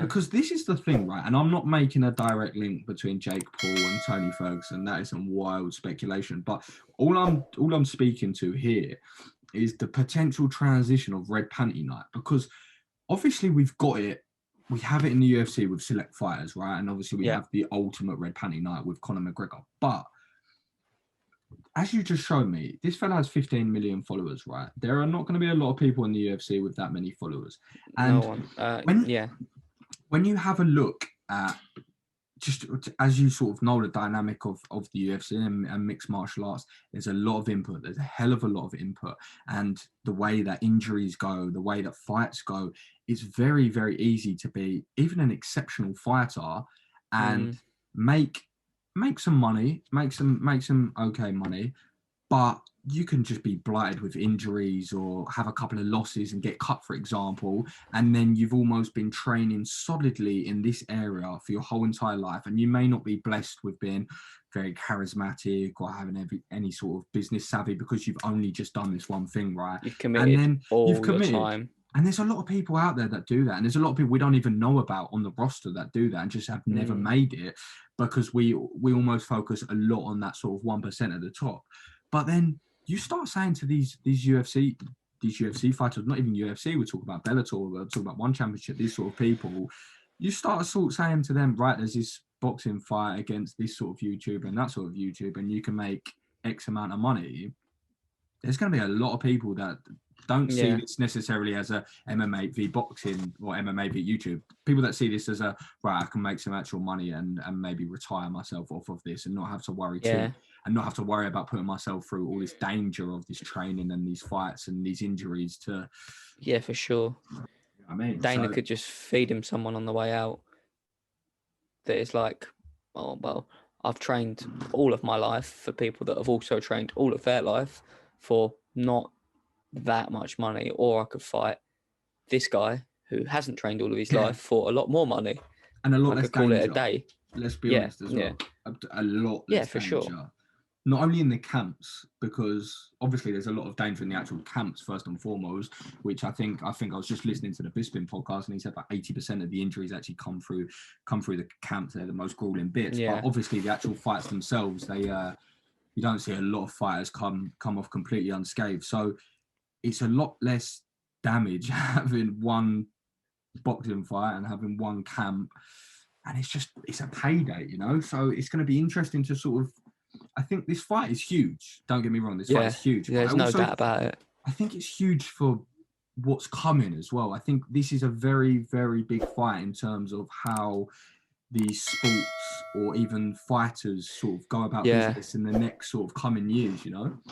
Because this is the thing, right? And I'm not making a direct link between Jake Paul and Tony Ferguson. That is some wild speculation. But all I'm speaking to here is the potential transition of Red Panty Night, because obviously we've got it. We have it in the UFC with select fighters, right? And obviously we have the ultimate Red Panty Night with Conor McGregor. But as you just showed me, this fella has 15 million followers, right? There are not going to be a lot of people in the UFC with that many followers. And no one. When you have a look at, just as you sort of know the dynamic of the UFC and mixed martial arts, there's a lot of input. There's a hell of a lot of input. And the way that injuries go, the way that fights go, it's very, very easy to be even an exceptional fighter and make some money, make some okay money, but you can just be blighted with injuries or have a couple of losses and get cut, for example, and then you've almost been training solidly in this area for your whole entire life, and you may not be blessed with being very charismatic or having any sort of business savvy because you've only just done this one thing, right? You've committed your time. And there's a lot of people out there that do that. And there's a lot of people we don't even know about on the roster that do that and just have never made it, because we almost focus a lot on that sort of 1% at the top. But then you start saying to these UFC fighters, not even UFC, we talk about Bellator, we talk about One Championship, these sort of people, you start sort of saying to them, right, there's this boxing fight against this sort of YouTuber and that sort of YouTube, and you can make X amount of money. There's going to be a lot of people that don't see this necessarily as a MMA v boxing or MMA v YouTube. People that see this as a, right, I can make some actual money and maybe retire myself off of this and not have to worry and not have to worry about putting myself through all this danger of this training and these fights and these injuries to... Yeah, for sure. I mean, Dana could just feed him someone on the way out that is like, oh, well, I've trained all of my life for people that have also trained all of their life for not that much money, or I could fight this guy who hasn't trained all of his life for a lot more money and a lot less danger. Call it a day. Let's be honest as well. A lot less for danger. Sure. Not only in the camps, because obviously there's a lot of danger in the actual camps first and foremost, which I think I was just listening to the Bisping podcast and he said about 80% of the injuries actually come through the camps. They're the most grueling bits. Yeah. But obviously the actual fights themselves, they you don't see a lot of fighters come off completely unscathed. So it's a lot less damage having one boxing fight and having one camp, and it's a payday, you know. So it's going to be interesting to sort of. I think this fight is huge. Don't get me wrong, this fight is huge. There's no doubt about it. I think it's huge for what's coming as well. I think this is a very, very big fight in terms of how these sports or even fighters sort of go about business in the next sort of coming years, you know?